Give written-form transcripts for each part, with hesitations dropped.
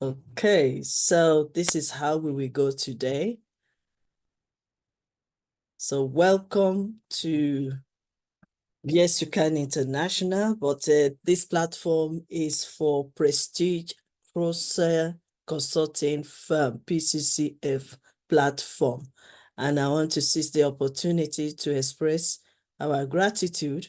Okay, so this is how we will go today. So welcome to Y.Y.C.I International, but this platform is for Prestige Cronza Consulting Firm PCCF platform. And I want to seize the opportunity to express our gratitude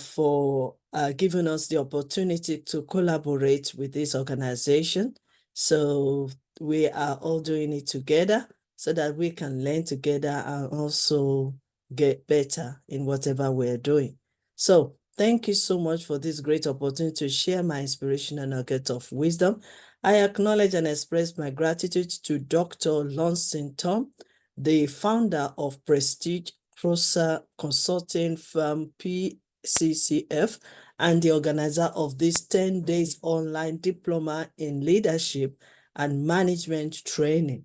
for giving us the opportunity to collaborate with this organization. So we are all doing it together so that we can learn together and also get better in whatever we're doing. So thank you so much for this great opportunity to share my inspirational nugget of wisdom. I acknowledge and express my gratitude to Dr. Lonson Tom, the founder of Prestige Cronza Consulting Firm PCCF and the organizer of this 10 days online diploma in leadership and management training,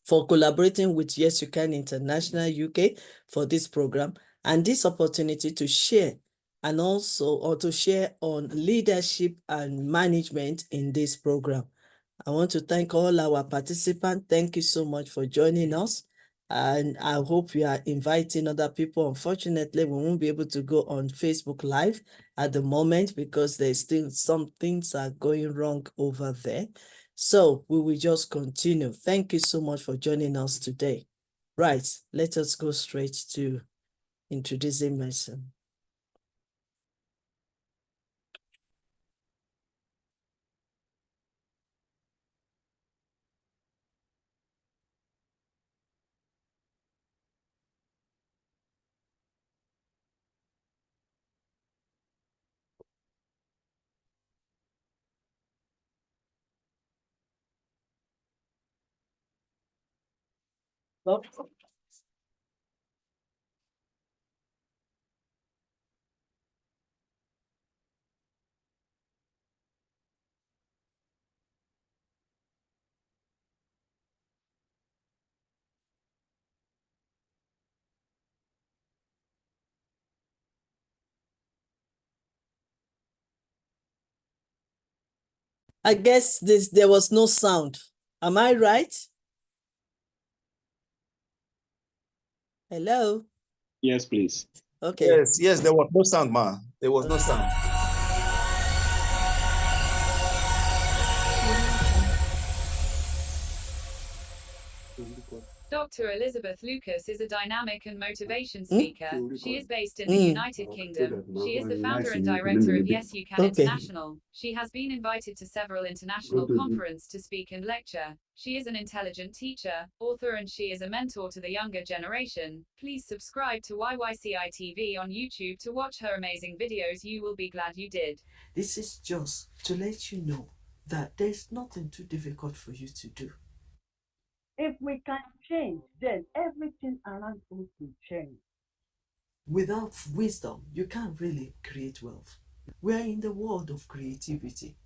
for collaborating with Y.Y.C.I International UK for this program and this opportunity to share and also to share on leadership and management in this program. I want to thank all our participants. Thank you so much for joining us. And I hope you are inviting other people. Unfortunately, we won't be able to go on Facebook Live at the moment because there's still some things are going wrong over there. So we will just continue. Thank you so much for joining us today. Right, let us go straight to introducing myself. I guess there was no sound. Am I right? Hello? Yes, please. Okay. Yes, there was no sound, ma. There was no sound. Dr. Elizabeth Lucas is a dynamic and motivation speaker. She is based in the United Kingdom. She is the founder and director of Y.Y.C.I International. She has been invited to several international conferences to speak and lecture. She is an intelligent teacher, author, and she is a mentor to the younger generation. Please subscribe to Y.Y.C.I TV on YouTube to watch her amazing videos. You will be glad you did. This is just to let you know that there's nothing too difficult for you to do. If we can change, then everything around us will change. Without wisdom, you can't really create wealth. We are in the world of creativity.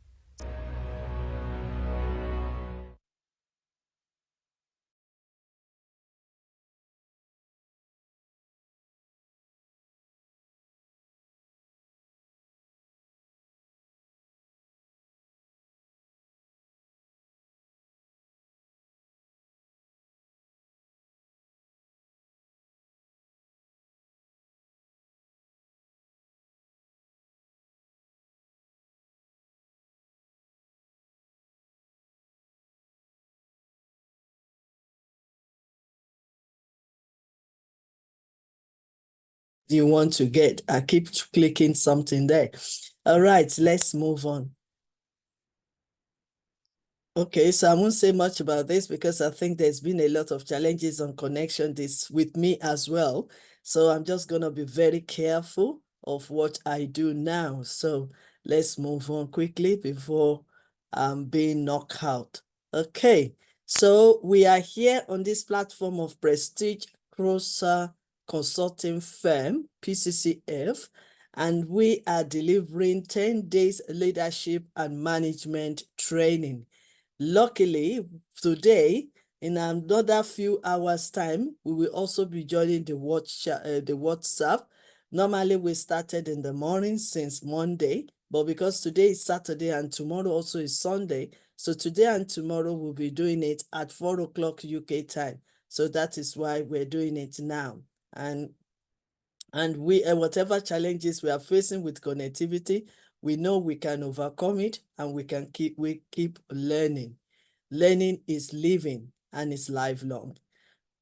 You want to get. I keep clicking something there. All right, let's move on. Okay, so I won't say much about this because I think there's been a lot of challenges on connection this with me as well. So I'm just going to be very careful of what I do now. So let's move on quickly before I'm being knocked out. Okay, so we are here on this platform of Prestige Cronza Consulting Firm, PCCF, and we are delivering 10 days leadership and management training. Luckily, today, in another few hours' time, we will also be joining the WhatsApp Normally, we started in the morning since Monday, but because today is Saturday and tomorrow also is Sunday, so today and tomorrow we'll be doing it at 4 o'clock UK time. So that is why we're doing it now. And we, whatever challenges we are facing with connectivity, we know we can overcome it, and we keep learning. Learning is living and is lifelong.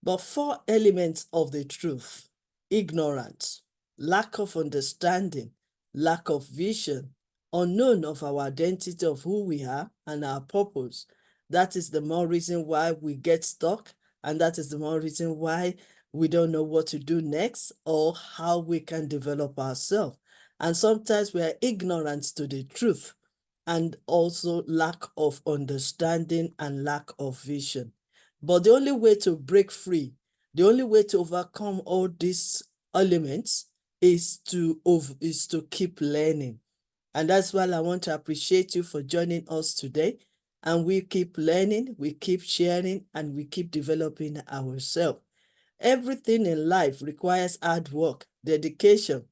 But 4 elements of the truth: ignorance, lack of understanding, lack of vision, unknown of our identity of who we are and our purpose. That is the more reason why we get stuck, and that is the more reason why we don't know what to do next or how we can develop ourselves. And sometimes we are ignorant to the truth, and also lack of understanding and lack of vision. But the only way to break free, the only way to overcome all these elements is to keep learning. And that's why I want to appreciate you for joining us today. And we keep learning, we keep sharing, and we keep developing ourselves. Everything in life requires hard work, dedication,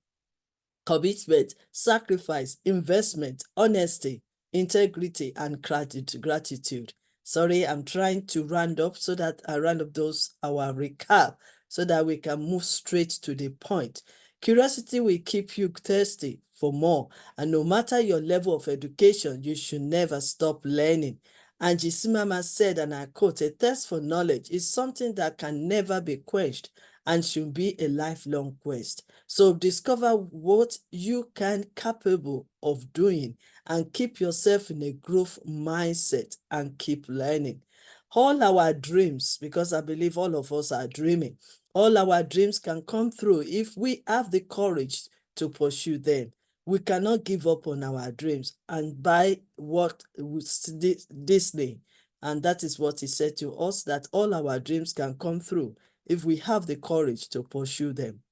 commitment, sacrifice, investment, honesty, integrity, and gratitude. Sorry, I'm trying to round up so that I round up our recap so that we can move straight to the point. Curiosity will keep you thirsty for more, and no matter your level of education, you should never stop learning. And Y.Y.C.I said, and I quote, "A thirst for knowledge is something that can never be quenched and should be a lifelong quest." So discover what you can capable of doing and keep yourself in a growth mindset and keep learning. All our dreams, because I believe all of us are dreaming, all our dreams can come through if we have the courage to pursue them. We cannot give up on our dreams. And by what Disney, and that is what he said to us, that all our dreams can come through if we have the courage to pursue them.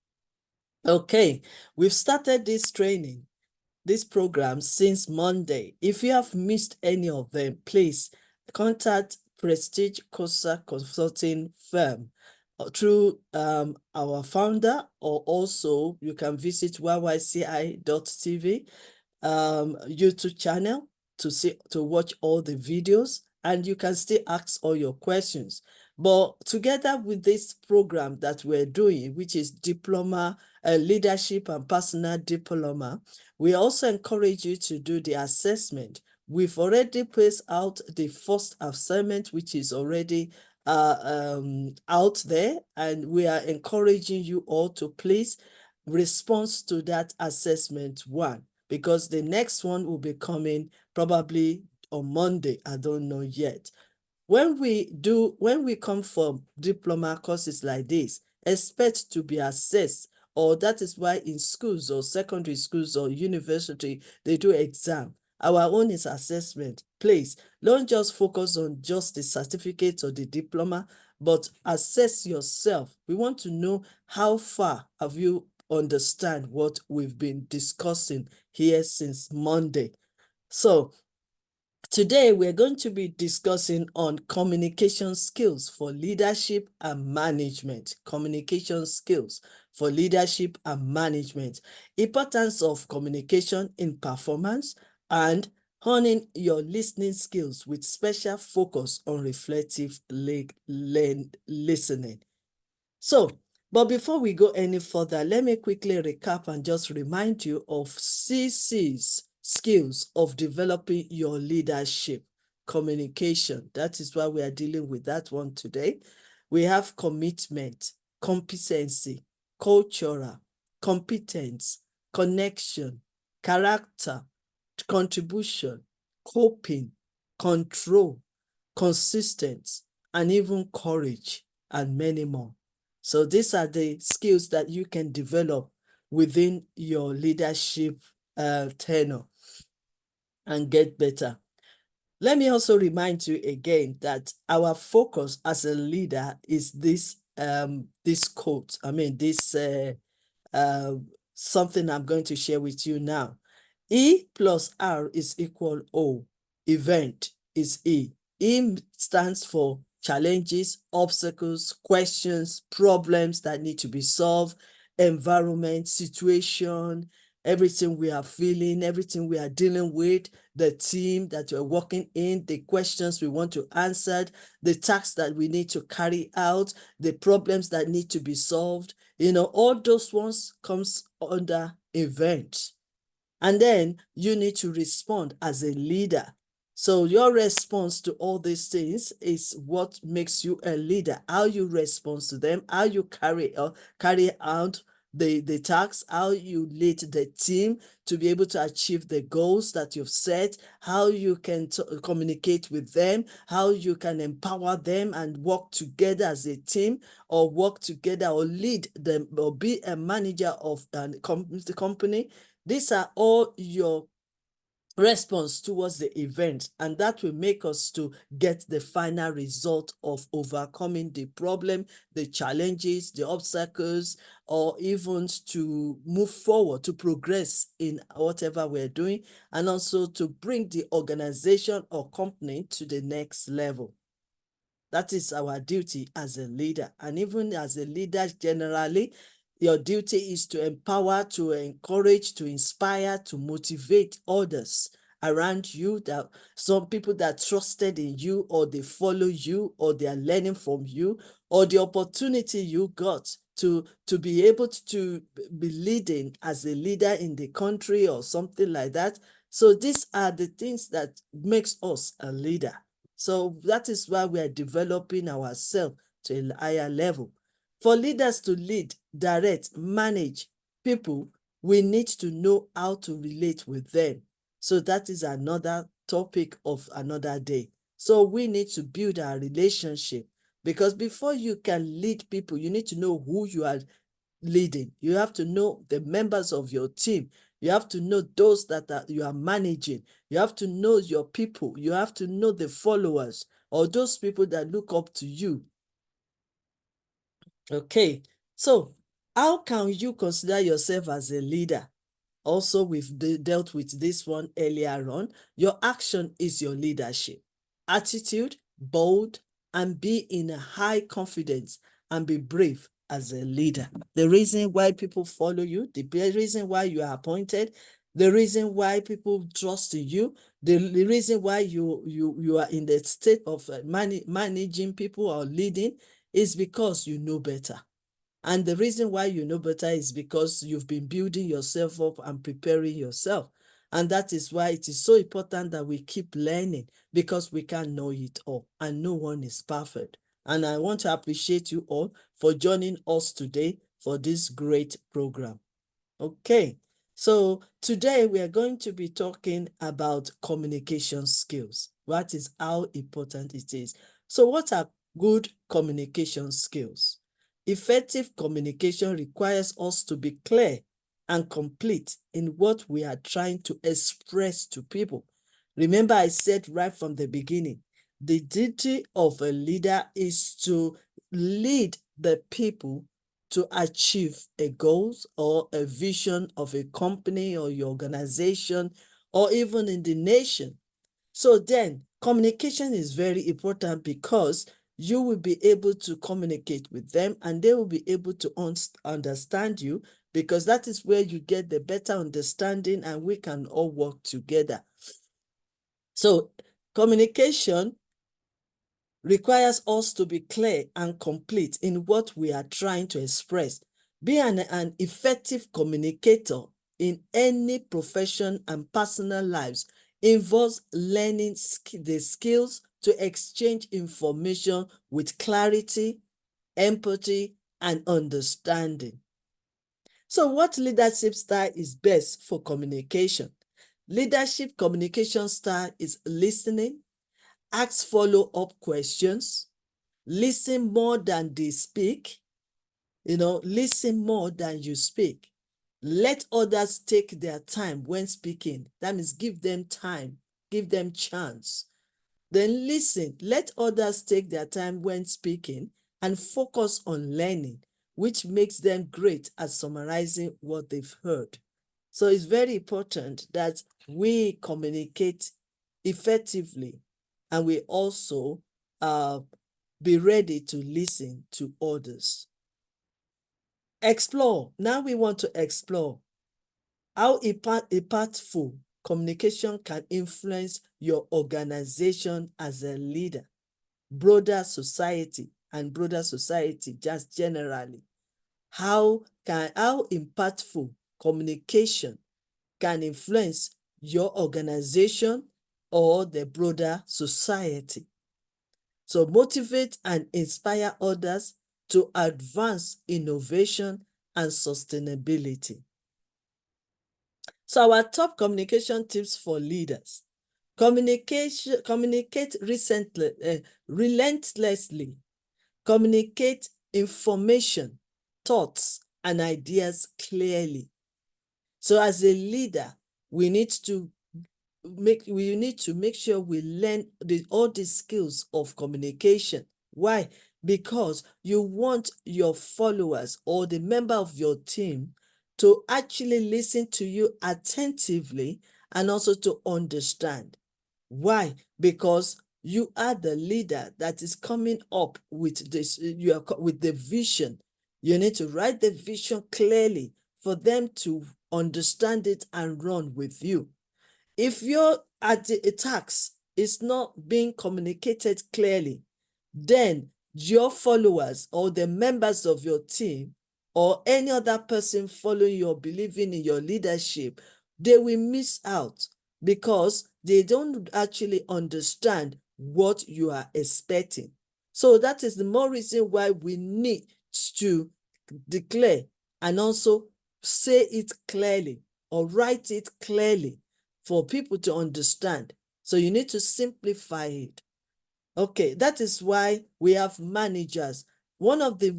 Okay, we've started this training, this program since Monday. If you have missed any of them, please contact Prestige Cronza Consulting Firm through our founder, or also you can visit YYCI.tv YouTube channel to watch all the videos, and you can still ask all your questions. But together with this program that we're doing, which is Diploma, Leadership and Personal Diploma, we also encourage you to do the assessment. We've already placed out the first assignment, which is already out there, and we are encouraging you all to please respond to that assessment 1, because the next one will be coming probably on Monday. I don't know yet. When we come from diploma courses like this, expect to be assessed, or that is why in schools or secondary schools or university, they do exam. Our own is assessment. Please, don't just focus on just the certificate or the diploma, but assess yourself. We want to know how far have you understand what we've been discussing here since Monday. So today, we're going to be discussing on communication skills for leadership and management. Communication skills for leadership and management. Importance of communication in performance, and honing your listening skills with special focus on reflective listening. So, but before we go any further, let me quickly recap and just remind you of CC's skills of developing your leadership. Communication, that is why we are dealing with that one today. We have commitment, competency, cultural, competence, connection, character, contribution, coping, control, consistent, and even courage, and many more. So these are the skills that you can develop within your leadership tenure and get better. Let me also remind you again that our focus as a leader is this quote. Something I'm going to share with you now. E plus R is equal O. Event is E. E stands for challenges, obstacles, questions, problems that need to be solved, environment, situation, everything we are feeling, everything we are dealing with, the team that we're working in, the questions we want to answer, the tasks that we need to carry out, the problems that need to be solved. All those ones comes under event. And then you need to respond as a leader. So your response to all these things is what makes you a leader. How you respond to them, how you carry out the tasks, how you lead the team to be able to achieve the goals that you've set, how you can communicate with them, how you can empower them and work together as a team, or work together or lead them, or be a manager of the company. These are all your response towards the event, and that will make us to get the final result of overcoming the problem, the challenges, the obstacles, or even to move forward, to progress in whatever we're doing, and also to bring the organization or company to the next level. That is our duty as a leader. And even as a leader generally, your duty is to empower, to encourage, to inspire, to motivate others around you, that some people that trusted in you, or they follow you, or they are learning from you, or the opportunity you got to be able to be leading as a leader in the country or something like that. So these are the things that makes us a leader. So that is why we are developing ourselves to a higher level. For leaders to lead, direct, manage people, we need to know how to relate with them. So that is another topic of another day. So we need to build our relationship, because before you can lead people, you need to know who you are leading. You have to know the members of your team. You have to know those that you are managing. You have to know your people. You have to know the followers, or those people that look up to you. Okay, so how can you consider yourself as a leader? Also, we've dealt with this one earlier on. Your action is your leadership. Attitude, bold, and be in a high confidence, and be brave as a leader. The reason why people follow you, the reason why you are appointed, the reason why people trust in you, the reason why you are in the state of managing people or leading, is because you know better. And the reason why you know better is because you've been building yourself up and preparing yourself. And that is why it is so important that we keep learning, because we can't know it all, and no one is perfect. And I want to appreciate you all for joining us today for this great program. Okay, so today we are going to be talking about communication skills. What is how important it is. So what are good communication skills? Effective communication requires us to be clear and complete in what we are trying to express to people. Remember, I said right from the beginning, the duty of a leader is to lead the people to achieve a goals or a vision of a company or your organization, or even in the nation. So then communication is very important, because you will be able to communicate with them, and they will be able to understand you, because that is where you get the better understanding, and we can all work together. So communication requires us to be clear and complete in what we are trying to express. Being an effective communicator in any profession and personal lives involves learning the skills to exchange information with clarity, empathy, and understanding. So what leadership style is best for communication? Leadership communication style is listening, ask follow-up questions, listen more than they speak, listen more than you speak. Let others take their time when speaking. That means give them time, give them chance. Then listen, let others take their time when speaking, and focus on learning, which makes them great at summarizing what they've heard. So it's very important that we communicate effectively, and we also be ready to listen to others. Explore. Now we want to explore how impactful communication can influence your organization as a leader, broader society just generally. How impactful communication can influence your organization or the broader society. So motivate and inspire others to advance innovation and sustainability. So our top communication tips for leaders. Communicate relentlessly. Communicate information, thoughts, and ideas clearly. So as a leader, we need to make sure we learn all the skills of communication. Why? Because you want your followers or the member of your team to actually listen to you attentively and also to understand. Why? Because you are the leader that is coming up with this, with the vision. You need to write the vision clearly for them to understand it and run with you. If your task is not being communicated clearly, then your followers or the members of your team or any other person following you or believing in your leadership, they will miss out because they don't actually understand what you are expecting. So that is the more reason why we need to declare and also say it clearly or write it clearly for people to understand. So you need to simplify it. Okay, that is why we have managers. One of the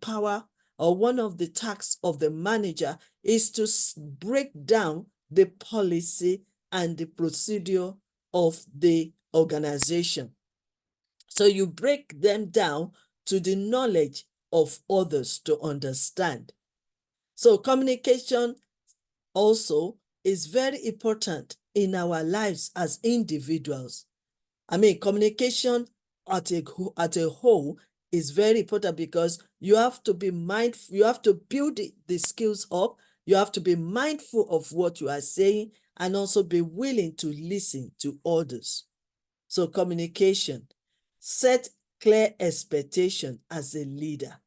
power or one of the tasks of the manager is to break down the policy and the procedure of the organization. So you break them down to the knowledge of others to understand. So communication also is very important in our lives as individuals. I mean, communication at a whole is very important because you have to be mindful, you have to build the skills up, you have to be mindful of what you are saying, and also be willing to listen to others. So communication, set clear expectation as a leader.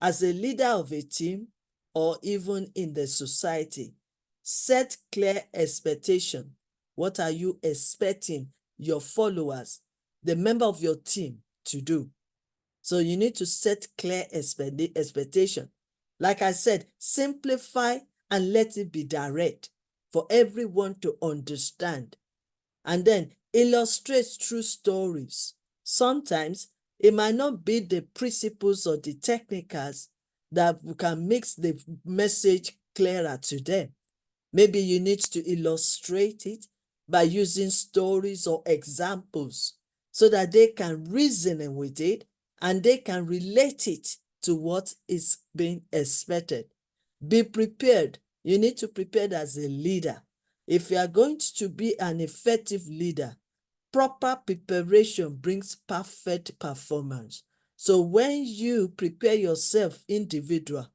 As a leader of a team or even in the society, set clear expectation. What are you expecting your followers, the member of your team, to do? So you need to set clear expectation. Like I said, simplify and let it be direct for everyone to understand. And then illustrate true stories. Sometimes it might not be the principles or the technicals that can make the message clearer to them. Maybe you need to illustrate it by using stories or examples so that they can reason with it and they can relate it to what is being expected. Be prepared. You need to prepare as a leader. If you are going to be an effective leader, proper preparation brings perfect performance. So when you prepare yourself individual,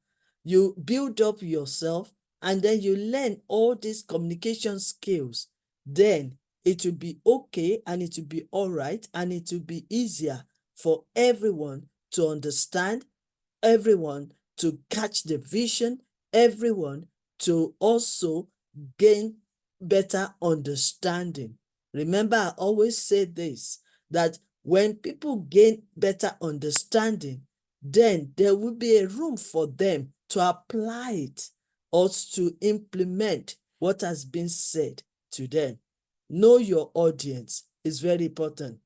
you build up yourself and then you learn all these communication skills, then it will be okay and it will be all right and it will be easier for everyone to understand, everyone to catch the vision, everyone to also gain better understanding. Remember, I always say this, that when people gain better understanding, then there will be a room for them to apply it or to implement what has been said to them. Know your audience is very important.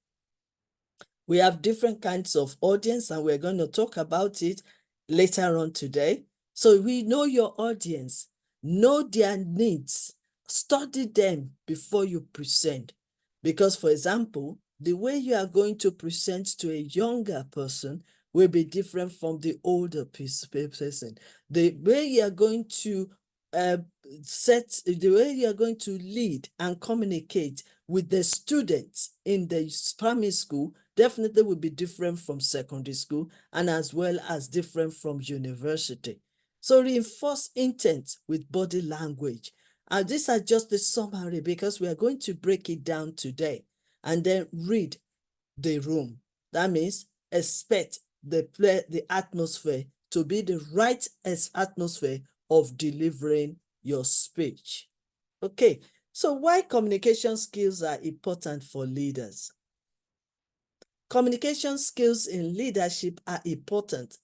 We have different kinds of audience and we're going to talk about it later on today. So we know your audience, know their needs, study them before you present. Because, for example, the way you are going to present to a younger person will be different from the older person. The way you are going to the way you are going to lead and communicate with the students in the primary school definitely will be different from secondary school and as well as different from university. So reinforce intent with body language. And these are just the summary because we are going to break it down today and then read the room. That means expect the atmosphere to be the right atmosphere of delivering your speech. Okay, so why communication skills are important for leaders? Communication skills in leadership are important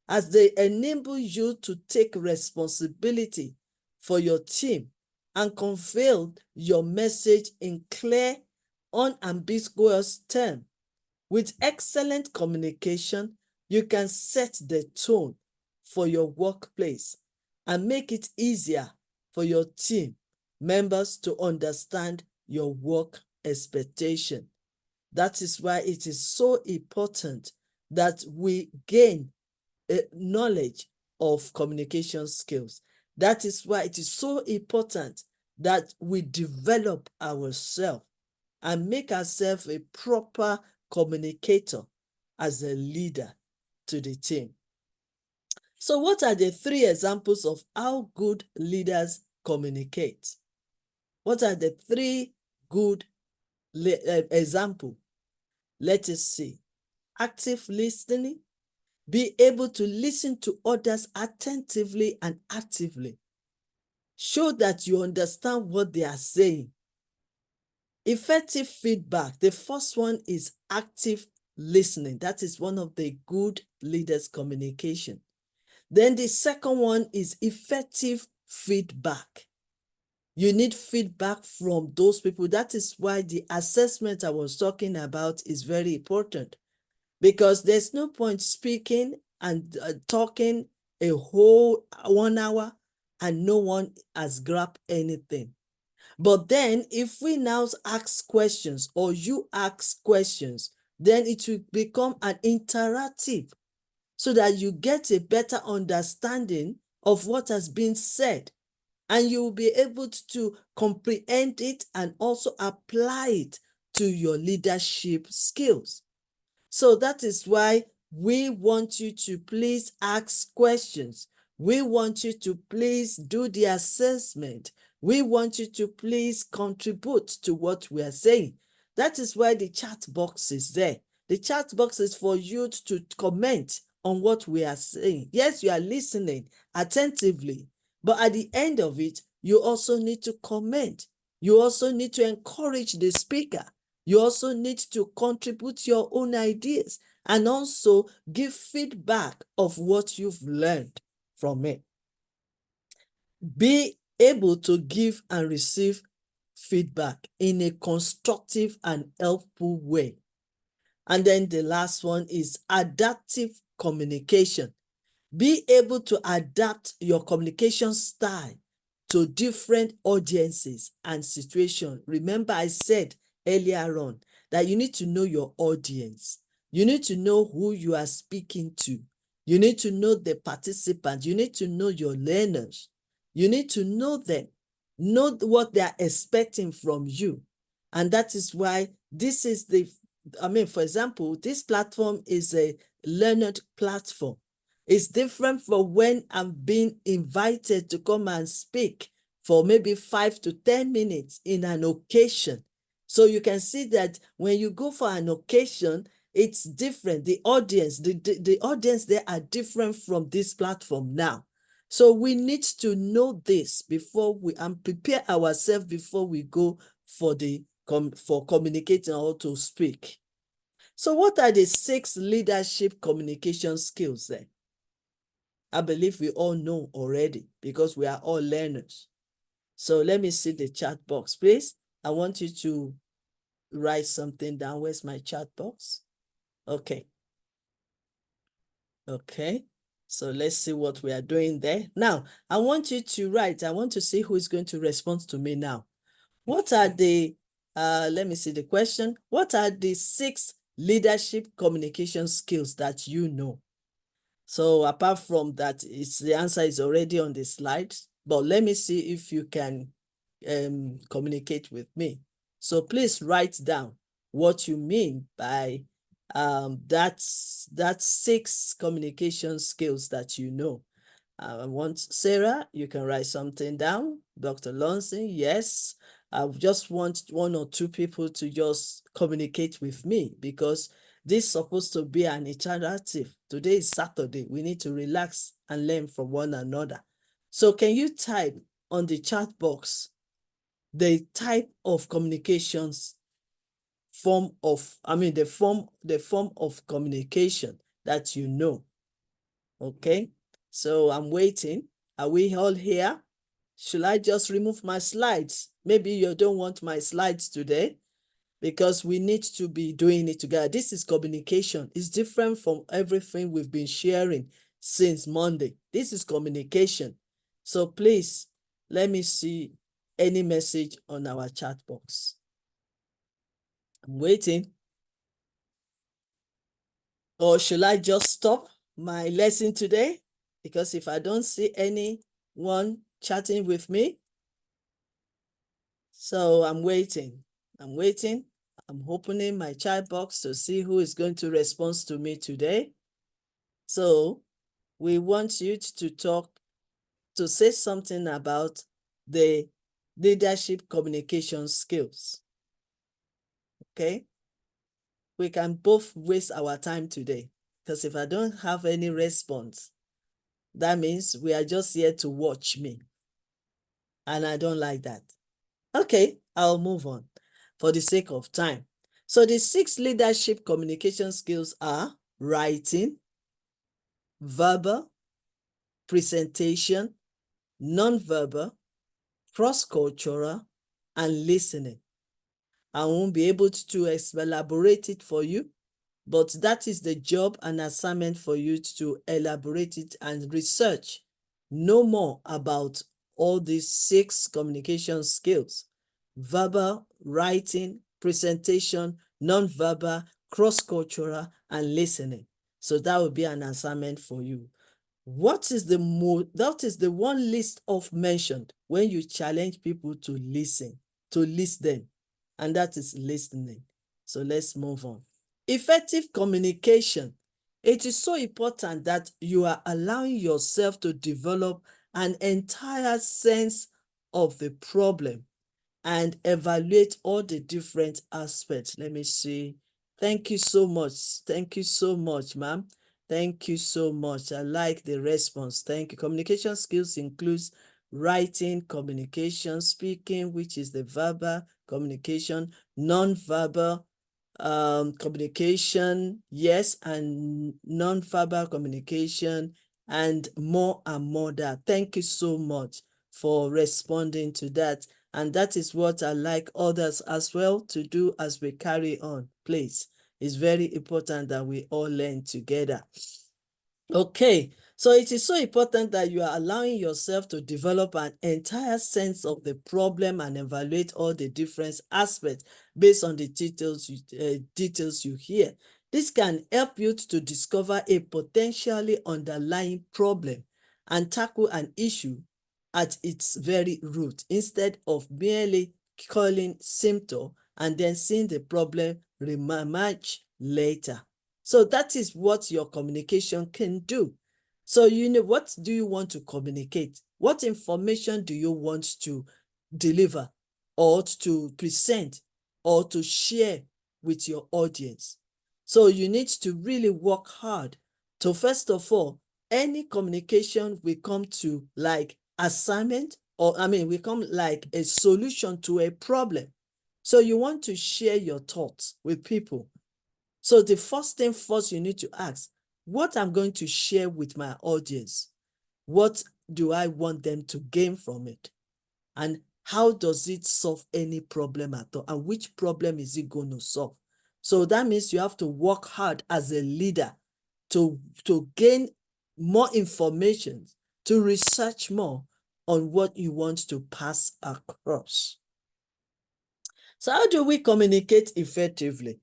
as they enable you to take responsibility for your team and convey your message in clear, unambiguous terms. With excellent communication, you can set the tone for your workplace and make it easier for your team members to understand your work expectation. That is why it is so important that we gain knowledge of communication skills. That is why it is so important that we develop ourselves and make ourselves a proper communicator as a leader to the team. So what are the 3 examples of how good leaders communicate? What are the 3 good examples? Let us see. Active listening. Be able to listen to others attentively and actively. Show that you understand what they are saying. Effective feedback. The first one is active listening. That is one of the good leaders' communication. Then the second one is effective feedback. You need feedback from those people. That is why the assessment I was talking about is very important, because there's no point speaking and talking a whole 1 hour and no one has grabbed anything. But then if we now ask questions or you ask questions, then it will become an interactive so that you get a better understanding of what has been said, and you will be able to comprehend it and also apply it to your leadership skills. So that is why we want you to please ask questions. We want you to please do the assessment. We want you to please contribute to what we are saying. That is why the chat box is there. The chat box is for you to comment on what we are saying. Yes, you are listening attentively, but at the end of it, you also need to comment. You also need to encourage the speaker. You also need to contribute your own ideas and also give feedback of what you've learned from it. Be able to give and receive feedback in a constructive and helpful way. And then the last one is adaptive communication. Be able to adapt your communication style to different audiences and situations. Remember, I said earlier on that you need to know your audience. You need to know who you are speaking to. You need to know the participants. You need to know your learners. You need to know them, know what they are expecting from you. And that is why this is for example, this platform is a learned platform. It's different from when I'm being invited to come and speak for maybe 5 to 10 minutes in an occasion. So you can see that when you go for an occasion, it's different. The audience, the audience there are different from this platform now. So we need to know this before and prepare ourselves before we go for communicating or to speak. So what are the 6 leadership communication skills then? I believe we all know already because we are all learners. So let me see the chat box, please. I want you to write something down. Where's my chat box? Okay. Okay. So let's see what we are doing there. Now, I want you to write. I want to see who is going to respond to me now. What are the, let me see the question. What are the 6 leadership communication skills that you know? So apart from that, the answer is already on the slide, but let me see if you can communicate with me. So please write down what you mean by That's 6 communication skills that you know. I want Sarah, you can write something down. Dr. Lonson, yes. I just want 1 or 2 people to just communicate with me, because this is supposed to be an interactive. Today is Saturday. We need to relax and learn from one another. So can you type on the chat box the type of communications the form of communication that you know? Okay, so I'm waiting. Are we all here? Should I just remove my slides? Maybe you don't want my slides today, because we need to be doing it together. This is communication. It's different from everything we've been sharing since Monday. This is communication. So please, let me see any message on our chat box. I'm waiting. Or should I just stop my lesson today? Because if I don't see anyone chatting with me, so I'm waiting. I'm waiting. I'm opening my chat box to see who is going to respond to me today. So we want you to say something about the leadership communication skills. Okay? We can both waste our time today, because if I don't have any response, that means we are just here to watch me. And I don't like that. Okay, I'll move on for the sake of time. So the 6 leadership communication skills are writing, verbal, presentation, non-verbal, cross-cultural, and listening. I won't be able to elaborate it for you, but that is the job and assignment for you to elaborate it and research. Know more about all these 6 communication skills: verbal, writing, presentation, non-verbal, cross-cultural, and listening. So that will be an assignment for you. That is the one list of mentioned when you challenge people to listen, to listen, and that is listening. So let's move on. Effective communication. It is so important that you are allowing yourself to develop an entire sense of the problem and evaluate all the different aspects. Let me see. Thank you so much. Thank you so much, ma'am. Thank you so much. I like the response. Thank you. Communication skills includes writing, communication, speaking, which is the verbal communication, non-verbal communication, yes, and non-verbal communication, and more that. Thank you so much for responding to that. And that is what I like others as well to do as we carry on. Please, it's very important that we all learn together. Okay, so it is so important that you are allowing yourself to develop an entire sense of the problem and evaluate all the different aspects based on the details you hear. This can help you to discover a potentially underlying problem and tackle an issue at its very root, instead of merely calling symptom and then seeing the problem reemerge later. So that is what your communication can do. So what do you want to communicate? What information do you want to deliver or to present or to share with your audience? So you need to really work hard to, first of all, any communication will come to like assignment, or will come like a solution to a problem. So you want to share your thoughts with people. So the first thing first you need to ask, what I'm going to share with my audience, what do I want them to gain from it? And how does it solve any problem at all? And which problem is it going to solve? So that means you have to work hard as a leader to gain more information, to research more on what you want to pass across. So how do we communicate effectively?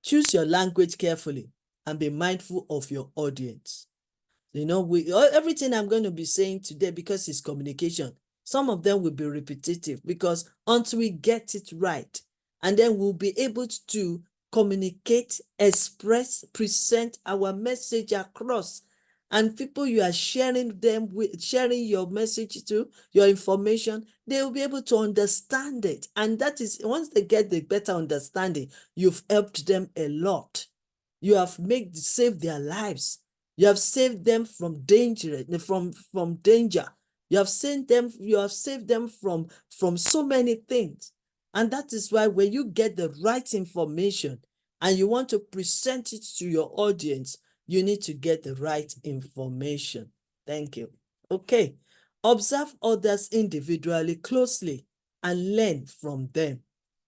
Choose your language carefully and be mindful of your audience. Everything I'm going to be saying today, because it's communication, some of them will be repetitive, because until we get it right, and then we'll be able to communicate, express, present our message across. And people you are sharing them with, sharing your message to, your information, they will be able to understand it. And that is, once they get the better understanding, you've helped them a lot. You have saved their lives. You have saved them from danger, from danger. You have saved them from so many things. And that is why when you get the right information and you want to present it to your audience, you need to get the right information. Thank you. Okay. Observe others individually closely and learn from them.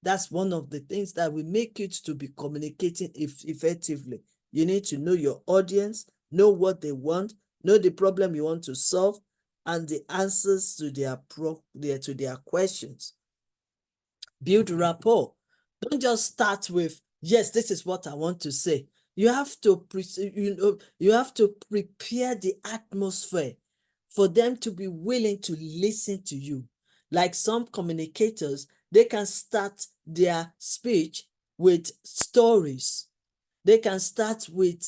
That's one of the things that will make you to be communicating effectively. You need to know your audience, know what they want, know the problem you want to solve, and the answers to their questions. Build rapport. Don't just start with, yes, this is what I want to say. You have to prepare the atmosphere for them to be willing to listen to you. Like some communicators, they can start their speech with stories. They can start with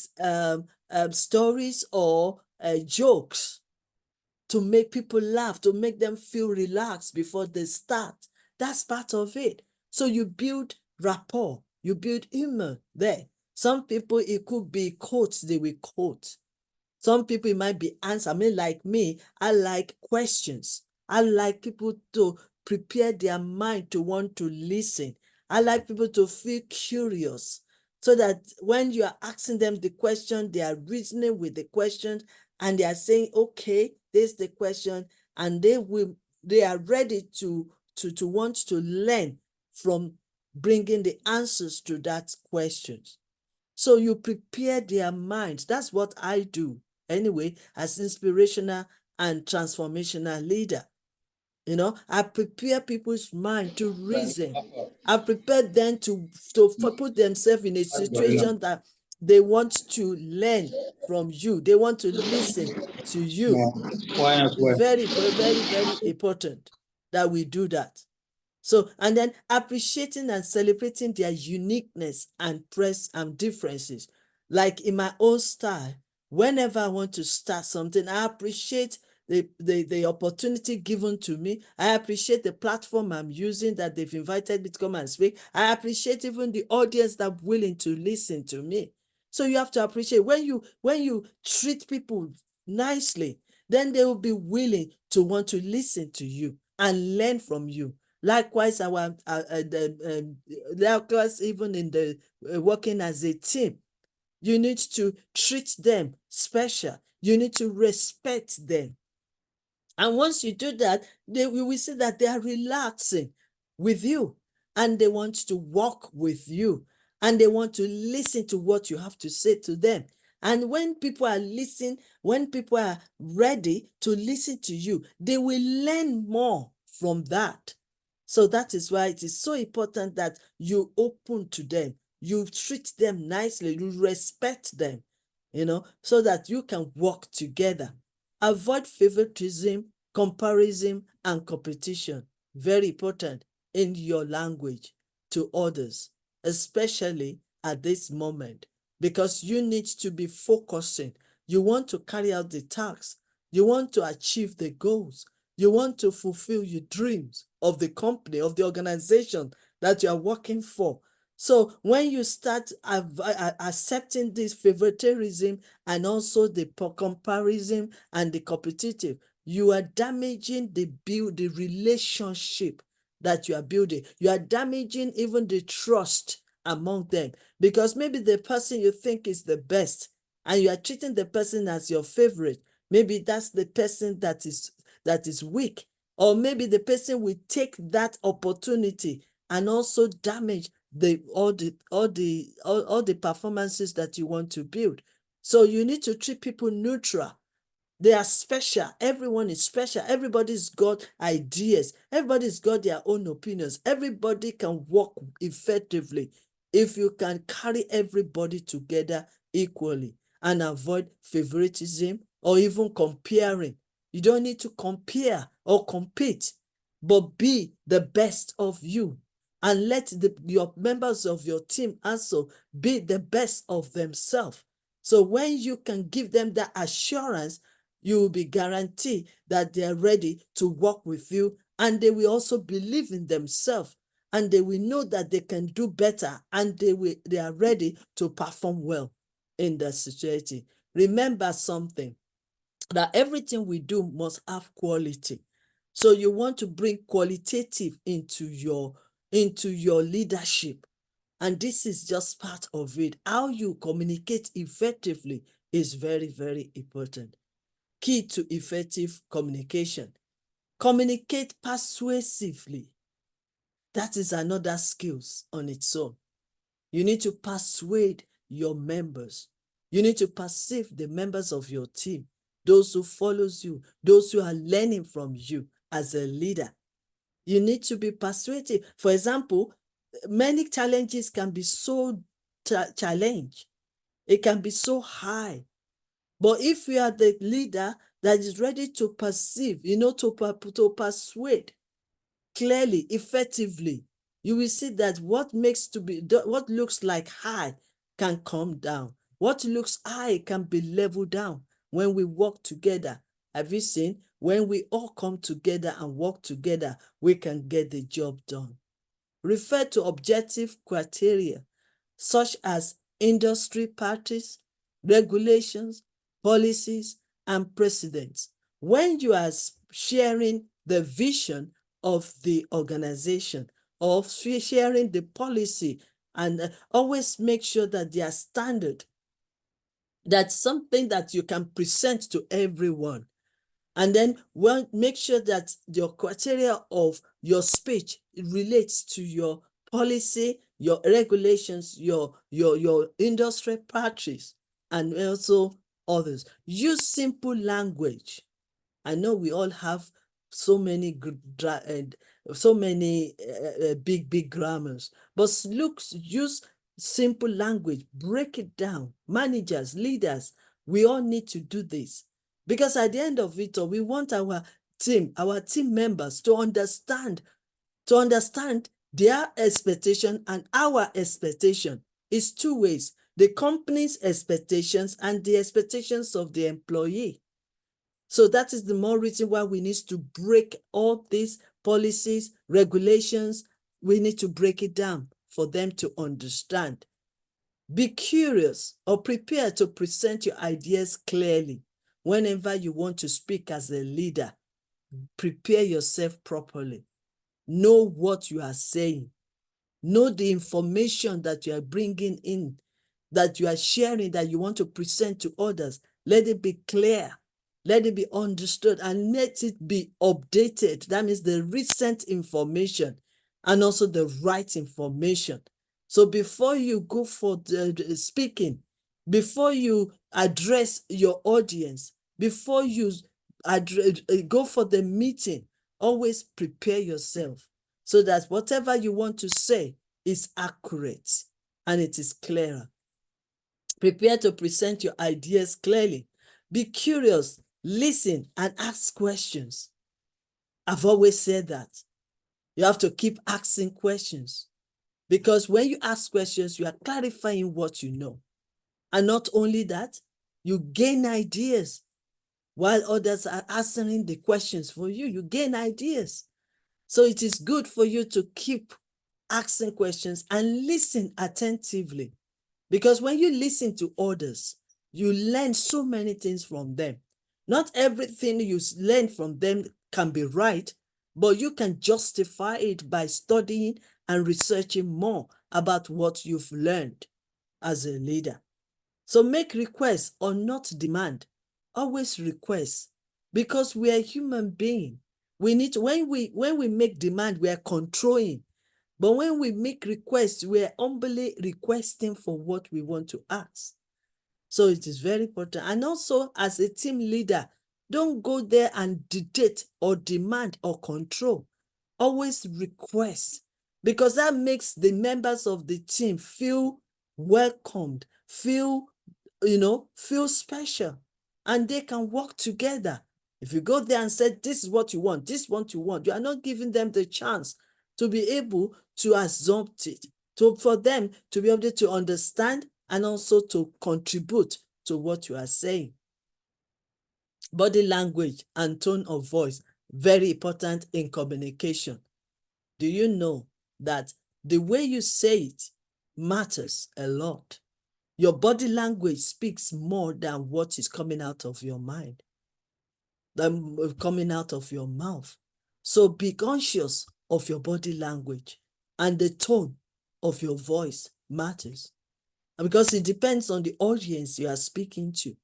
stories or jokes to make people laugh, to make them feel relaxed before they start. That's part of it. So you build rapport, you build humor there. Some people, it could be quotes they will quote. Some people, it might be answer. I mean, like me, I like questions. I like people to prepare their mind to want to listen. I like people to feel curious so that when you are asking them the question, they are reasoning with the question and they are saying, okay, this is the question, and they are ready to want to learn from bringing the answers to that question. So you prepare their minds. That's what I do anyway, as inspirational and transformational leader. I prepare people's mind to reason. I prepare them to put themselves in a situation that they want to learn from you. They want to listen to you. Very, very, very important that we do that. So, and then appreciating and celebrating their uniqueness and differences. Like in my own style, whenever I want to start something, I appreciate the opportunity given to me. I appreciate the platform I'm using that they've invited me to come and speak. I appreciate even the audience that are willing to listen to me. So you have to appreciate when you treat people nicely, then they will be willing to want to listen to you and learn from you. Likewise, likewise, even in the working as a team, you need to treat them special. You need to respect them. And once you do that, we will see that they are relaxing with you and they want to work with you and they want to listen to what you have to say to them. And when people are listening, when people are ready to listen to you, they will learn more from that. So that is why it is so important that you open to them, you treat them nicely, you respect them, so that you can work together. Avoid favoritism, comparison, and competition. Very important in your language to others, especially at this moment, because you need to be focusing. You want to carry out the tasks. You want to achieve the goals. You want to fulfill your dreams of the company, of the organization that you are working for. So when you start accepting this favoritism and also the comparison and the competitive, you are damaging the relationship that you are building. You are damaging even the trust among them, because maybe the person you think is the best and you are treating the person as your favorite. Maybe that's the person that is weak, or maybe the person will take that opportunity and also damage all the performances that you want to build. So you need to treat people neutral. They are special. Everyone is special. Everybody's got ideas. Everybody's got their own opinions. Everybody can work effectively if you can carry everybody together equally and avoid favoritism or even comparing. You don't need to compare or compete, but be the best of you. and let your members of your team also be the best of themselves. So when you can give them that assurance, you will be guaranteed that they are ready to work with you, and they will also believe in themselves, and they will know that they can do better, and they are ready to perform well in the situation. Remember something, that everything we do must have quality. So you want to bring qualitative into your leadership. And this is just part of it. How you communicate effectively is very, very important. Key to effective communication. Communicate persuasively. That is another skills on its own. You need to persuade your members. You need to perceive the members of your team, those who follows you, those who are learning from you as a leader. You need to be persuasive. For example, many challenges can be so challenged. It can be so high. But if you are the leader that is ready to perceive, to persuade clearly, effectively, you will see that what looks like high can come down. What looks high can be leveled down when we work together. Have you seen? When we all come together and work together, we can get the job done. Refer to objective criteria such as industry practice, regulations, policies, and precedents. When you are sharing the vision of the organization, or sharing the policy, and always make sure that they are standard, that's something that you can present to everyone. And then make sure that your criteria of your speech relates to your policy, your regulations, your industry practice, and also others. Use simple language. I know we all have so many big grammars, but use simple language, break it down. Managers, leaders, we all need to do this, because at the end of it all, we want our team members to understand their expectation and our expectation. Is two ways: the company's expectations and the expectations of the employee. So that is the more reason why we need to break all these policies, regulations. We need to break it down for them to understand. Be curious or prepare to present your ideas clearly. Whenever you want to speak as a leader, prepare yourself properly. Know what you are saying. Know the information that you are bringing in, that you are sharing, that you want to present to others. Let it be clear. Let it be understood, and let it be updated. That means the recent information and also the right information. So before you go for the speaking, before you address your audience, before you go for the meeting, always prepare yourself so that whatever you want to say is accurate and it is clearer. Prepare to present your ideas clearly. Be curious, listen, and ask questions. I've always said that. You have to keep asking questions, because when you ask questions, you are clarifying what you know. And not only that, you gain ideas. While others are answering the questions for you, you gain ideas. So it is good for you to keep asking questions and listen attentively. Because when you listen to others, you learn so many things from them. Not everything you learn from them can be right, but you can justify it by studying and researching more about what you've learned as a leader. So make requests or not demand. Always request, because we are human beings. We need to, when we make demand, we are controlling. But when we make requests, we are humbly requesting for what we want to ask. So it is very important. And also, as a team leader, don't go there and dictate or demand or control. Always request, because that makes the members of the team feel welcomed, feel special, and they can work together. If you go there and say, this is what you want, this is what you want, you are not giving them the chance to be able to absorb it, for them to be able to understand and also to contribute to what you are saying. Body language and tone of voice, very important in communication. Do you know that the way you say it matters a lot? Your body language speaks more than what is coming out of your mind, than coming out of your mouth. So be conscious of your body language, and the tone of your voice matters. Because it depends on the audience you are speaking to.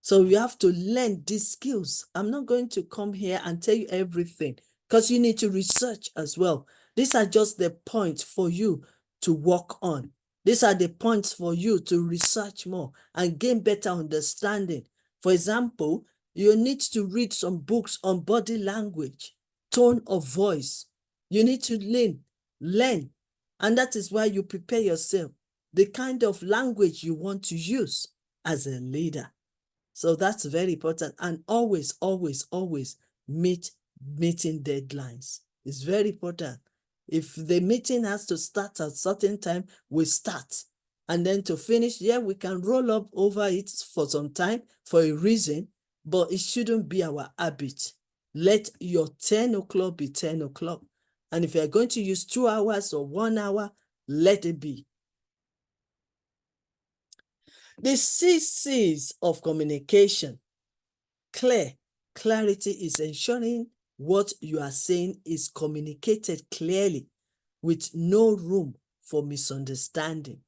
So you have to learn these skills. I'm not going to come here and tell you everything because you need to research as well. These are just the points for you to work on. These are the points for you to research more and gain better understanding. For example, you need to read some books on body language, tone of voice. You need to learn. And that is why you prepare yourself, the kind of language you want to use as a leader. So that's very important. And always, always, always meeting deadlines. It's very important. If the meeting has to start at a certain time, we start. And then to finish, yeah, we can roll up over it for some time for a reason, but it shouldn't be our habit. Let your 10 o'clock be 10 o'clock. And if you're going to use 2 hours or 1 hour, let it be. The CCs of communication. Clarity is ensuring what you are saying is communicated clearly with no room for misunderstanding.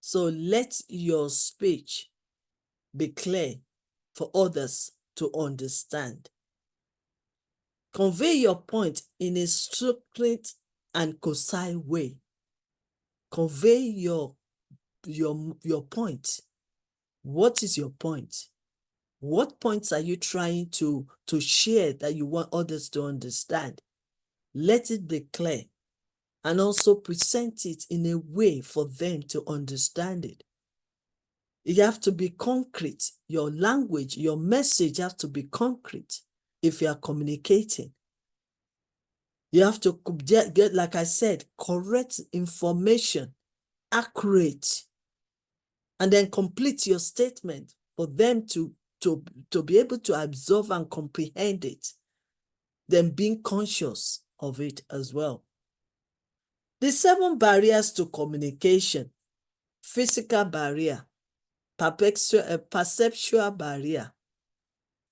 So let your speech be clear for others to understand. Convey your point in a structured and concise way. Convey your point. What is your point? What points are you trying to share that you want others to understand? Let it be clear and also present it in a way for them to understand it. You have to be concrete. Your language, your message has to be concrete if you are communicating. You have to get, like I said, correct information, accurate, and then complete your statement for them to be able to absorb and comprehend it, then being conscious of it as well. The 7 barriers to communication: physical barrier, perceptual barrier,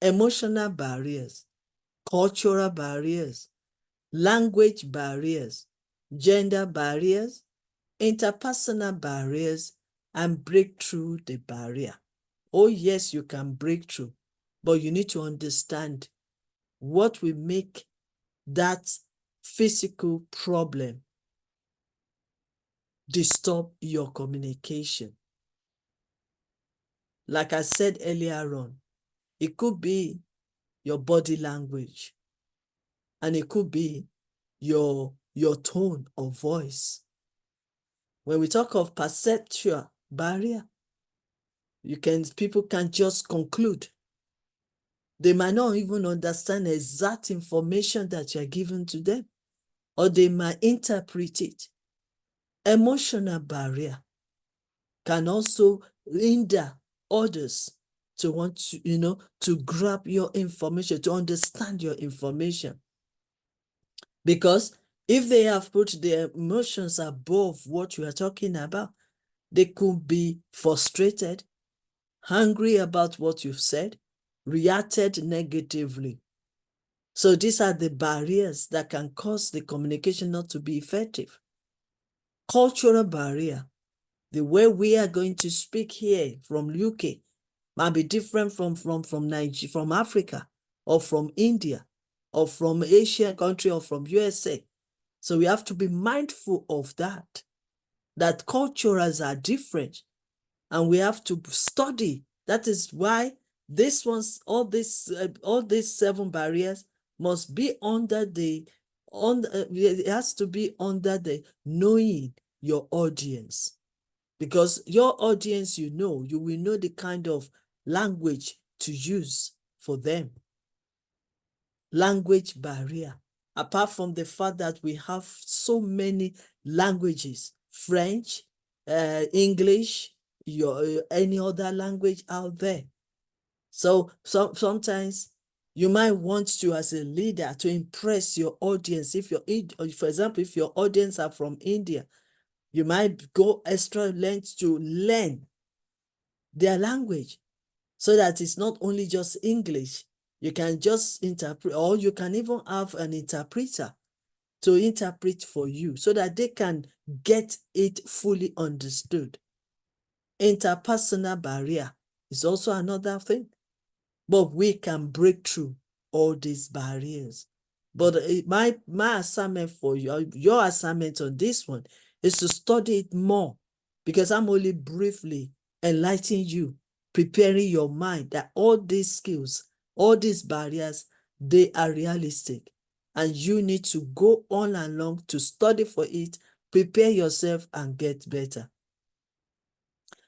emotional barriers, cultural barriers, language barriers, gender barriers, interpersonal barriers, and break through the barrier. Oh yes, you can break through, but you need to understand what will make that physical problem disturb your communication. Like I said earlier on, it could be your body language, and it could be your tone of voice. When we talk of perceptual barrier, people can just conclude. They might not even understand the exact information that you're giving to them, or they might interpret it. Emotional barrier can also hinder others to want to, to grab your information, to understand your information. Because if they have put their emotions above what you are talking about, they could be frustrated, angry about what you've said, reacted negatively. So these are the barriers that can cause the communication not to be effective. Cultural barrier. The way we are going to speak here from UK might be different from Nigeria, from Africa, or from India, or from Asian country, or from USA. So we have to be mindful of that cultures are different, and we have to study. That is why all these 7 barriers must be it has to be under the knowing your audience. Because your audience, you will know the kind of language to use for them. Language barrier. apart from the fact that we have so many languages, French, English, any other language out there. So sometimes you might want to, as a leader, to impress your audience. If for example, if your audience are from India, you might go extra length to learn their language, so that it's not only just English. You can just interpret, or you can even have an interpreter to interpret for you so that they can get it fully understood. Interpersonal barrier is also another thing, but we can break through all these barriers. But my assignment for you, your assignment on this one, is to study it more, because I'm only briefly enlightening you, preparing your mind that all these skills, all these barriers, they are realistic. And you need to go on along to study for it, prepare yourself, and get better.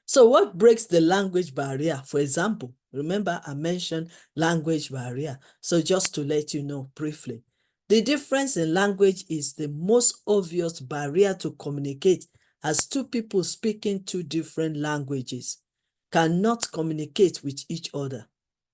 So what breaks the language barrier? For example, remember I mentioned language barrier. So just to let you know briefly, the difference in language is the most obvious barrier to communicate, as two people speaking two different languages cannot communicate with each other.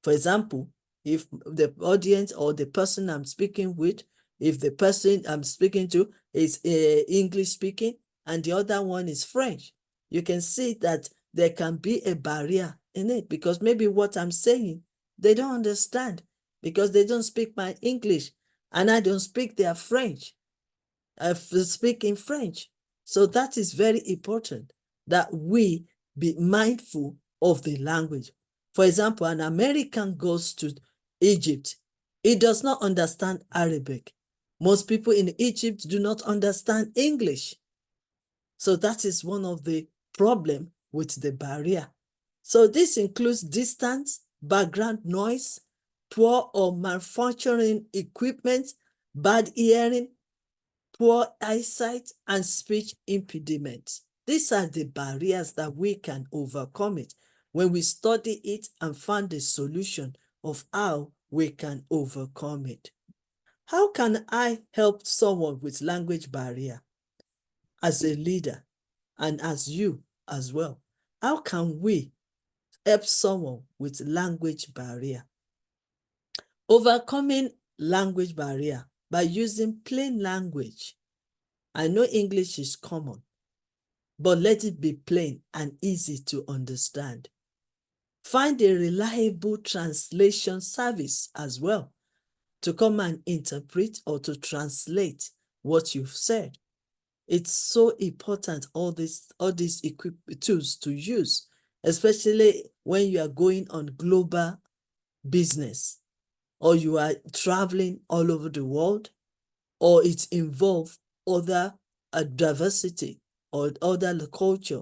For example, if the audience or the person I'm speaking with, if the person I'm speaking to is English speaking and the other one is French, you can see that there can be a barrier in it, because maybe what I'm saying, they don't understand, because they don't speak my English and I don't speak their French. I speak in French. So that is very important that we be mindful of the language. For example, an American goes to Egypt. He does not understand Arabic. Most people in Egypt do not understand English. So that is one of the problems with the barrier. So this includes distance, background noise, poor or malfunctioning equipment, bad hearing, poor eyesight, and speech impediments. These are the barriers that we can overcome it when we study it and find the solution of how we can overcome it. How can I help someone with language barrier as a leader and as you as well? How can we help someone with language barrier? Overcoming language barrier by using plain language. I know English is common, but let it be plain and easy to understand. Find a reliable translation service as well to come and interpret or to translate what you've said. It's so important, all these tools to use, especially when you are going on global business, or you are traveling all over the world, or it involves other diversity or other culture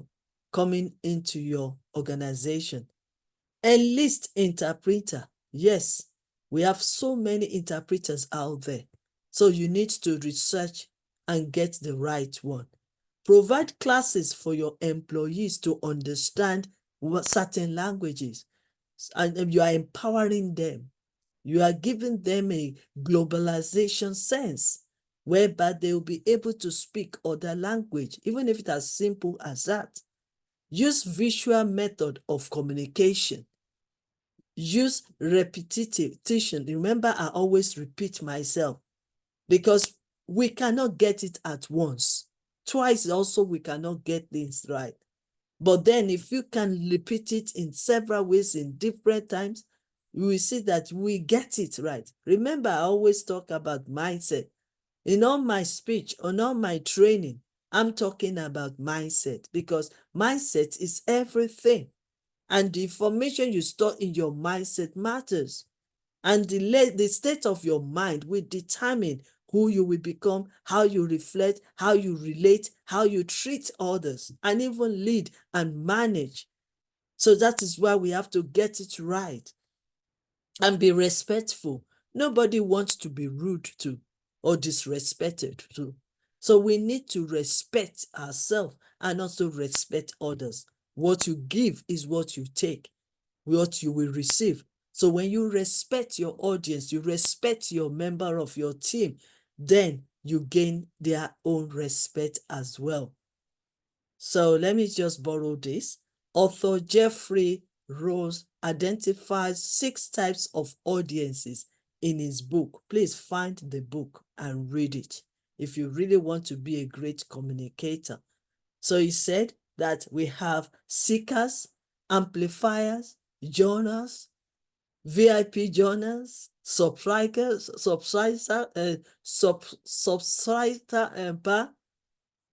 coming into your organization. Enlist interpreter. Yes, we have so many interpreters out there. So you need to research and get the right one. Provide classes for your employees to understand certain languages, and you are empowering them. You are giving them a globalization sense, whereby they will be able to speak other language, even if it's as simple as that. Use visual method of communication. Use repetition. Remember, I always repeat myself, because we cannot get it at once. Twice also, we cannot get things right. But then if you can repeat it in several ways in different times, you will see that we get it right. Remember, I always talk about mindset. In all my speech, on all my training, I'm talking about mindset, because mindset is everything. And the information you store in your mindset matters. And the state of your mind will determine who you will become, how you reflect, how you relate, how you treat others, and even lead and manage. So that is why we have to get it right and be respectful. Nobody wants to be rude to or disrespected to. So we need to respect ourselves and also respect others. What you give is what you take, what you will receive. So when you respect your audience, you respect your member of your team, then you gain their own respect as well. So let me just borrow this. Author Jeffrey Rose identifies 6 types of audiences in his book. Please find the book and read it if you really want to be a great communicator. So he said that we have seekers, amplifiers, journals, VIP journals, subscribers,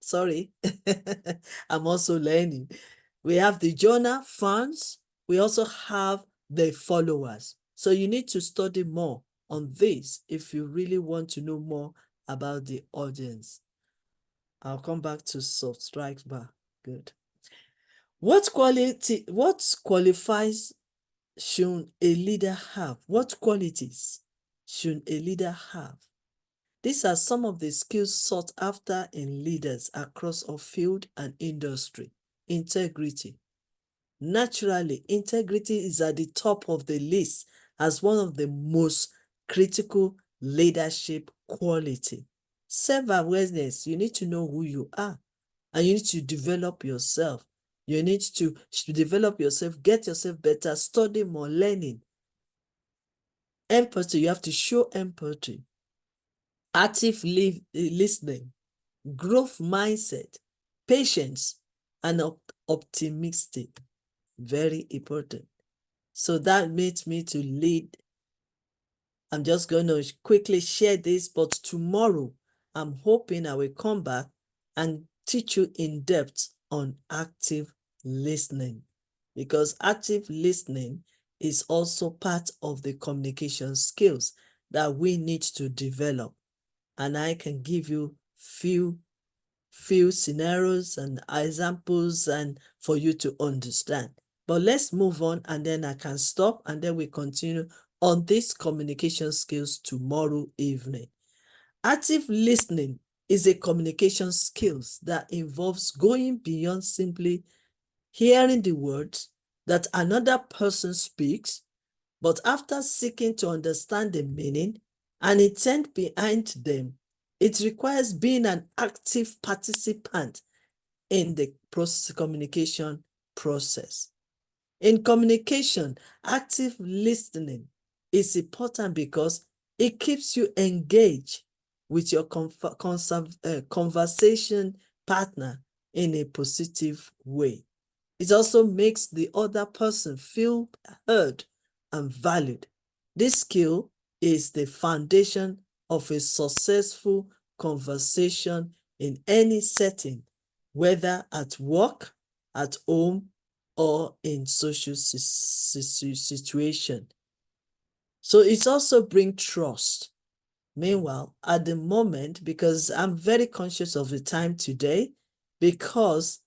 sorry, I'm also learning. We have the journal fans. We also have the followers. So you need to study more on this if you really want to know more about the audience. I'll come back to subscriber. Good. What qualifies should a leader have? What qualities should a leader have? These are some of the skills sought after in leaders across all field and industry. Integrity. Naturally, integrity is at the top of the list as one of the most critical leadership quality. Self-awareness, you need to know who you are and you need to develop yourself. You need to develop yourself, get yourself better, study more, learning. Empathy, you have to show empathy. Active listening, growth mindset, patience, and optimistic. Very important. So that makes me to lead. I'm just going to quickly share this, but tomorrow I'm hoping I will come back and teach you in depth on active listening, because active listening is also part of the communication skills that we need to develop. And I can give you few scenarios and examples and for you to understand. But let's move on and then I can stop and then we continue on these communication skills tomorrow evening. Active listening is a communication skills that involves going beyond simply hearing the words that another person speaks, but after seeking to understand the meaning and intent behind them, it requires being an active participant in the communication process. In communication, active listening is important because it keeps you engaged with your conversation partner in a positive way. It also makes the other person feel heard and valued. This skill is the foundation of a successful conversation in any setting, whether at work, at home, or in social situation. So it also brings trust. Meanwhile, at the moment, because I'm very conscious of the time today, because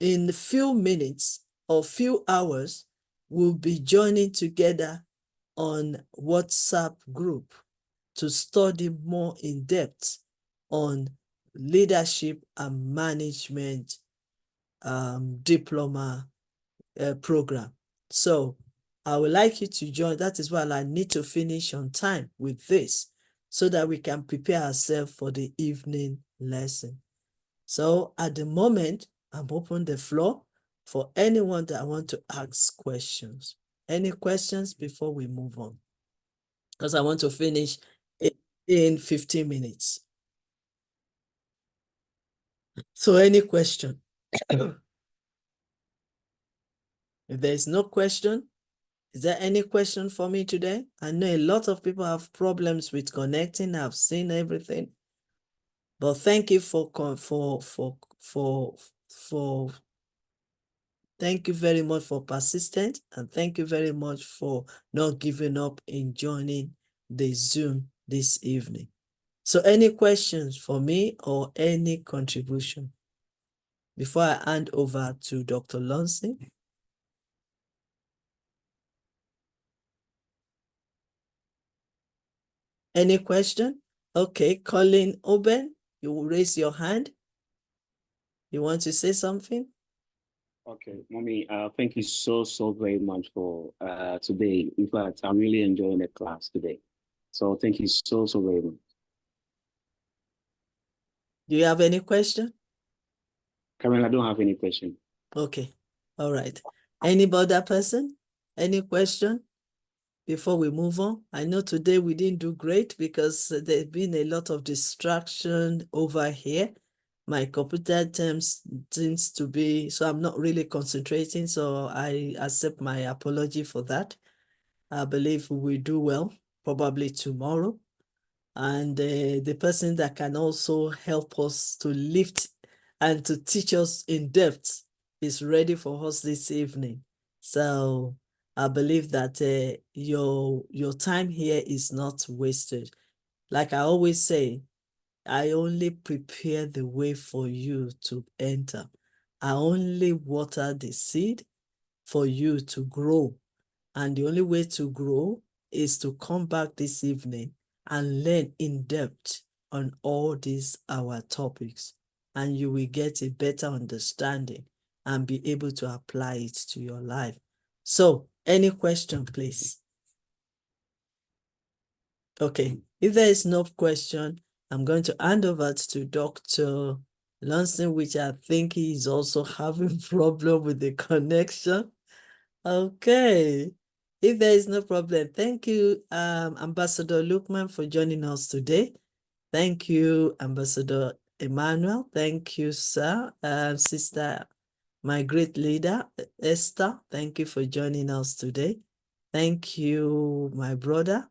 in a few minutes or few hours, we'll be joining together on WhatsApp group to study more in depth on leadership and management diploma program. So I would like you to join. That is why I need to finish on time with this so that we can prepare ourselves for the evening lesson. So at the moment, I'm open the floor for anyone that want to ask questions. Any questions before we move on? Because I want to finish in 15 minutes. So any question? If there is no question, is there any question for me today? I know a lot of people have problems with connecting. I've seen everything. But thank you thank you very much for persistent, and thank you very much for not giving up in joining the Zoom this evening. So any questions for me or any contribution before I hand over to Dr. Lunsey? Any question? Okay, Colin Oben, you will raise your hand. You want to say something? Okay, Mommy, thank you so very much for today. In fact, I'm really enjoying the class today. So thank you so very much. Do you have any question? Karen, I don't have any question. Okay. All right. Any other person? Any question before we move on? I know today we didn't do great because there's been a lot of distraction over here. My computer terms seems to be, so I'm not really concentrating. So I accept my apology for that. I believe we will do well, probably tomorrow. And the person that can also help us to lift and to teach us in depth is ready for us this evening. So I believe that your time here is not wasted. Like I always say, I only prepare the way for you to enter. I only water the seed for you to grow. And the only way to grow is to come back this evening and learn in depth on all these our topics. And you will get a better understanding and be able to apply it to your life. So, any question, please? Okay, if there is no question, I'm going to hand over to Dr. Lunson, which I think he is also having problem with the connection. Okay, if there is no problem, thank you, Ambassador Lukman, for joining us today. Thank you, Ambassador Emmanuel. Thank you, sir. Sister, my great leader, Esther. Thank you for joining us today. Thank you, my brother,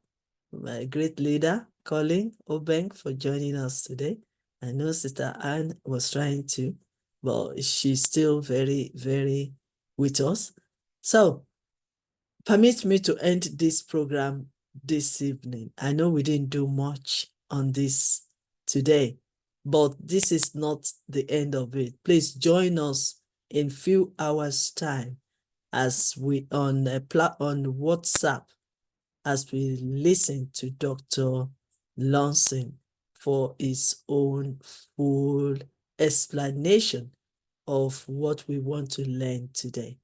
my great leader, Colin Obeng, for joining us today. I know Sister Anne was trying to, but she's still very, very with us. So, permit me to end this program this evening. I know we didn't do much on this today, but this is not the end of it. Please join us in few hours' time as we on WhatsApp as we listen to Dr. Lansing for his own full explanation of what we want to learn today.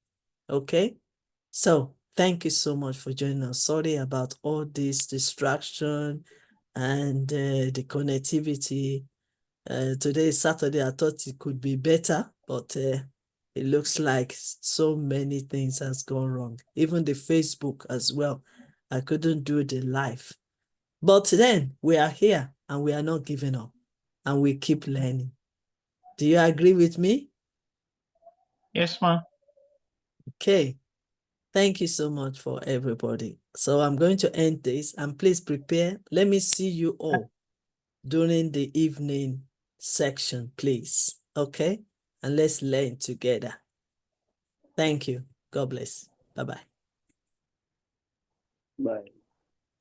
Okay? So thank you so much for joining us. Sorry about all this distraction and the connectivity. Today is Saturday. I thought it could be better, but it looks like so many things has gone wrong. Even the Facebook as well. I couldn't do the live. But then we are here and we are not giving up and we keep learning. Do you agree with me? Yes, ma'am. Okay. Thank you so much for everybody. So I'm going to end this and please prepare. Let me see you all during the evening section, please. Okay? And let's learn together. Thank you. God bless. Bye-bye. Bye.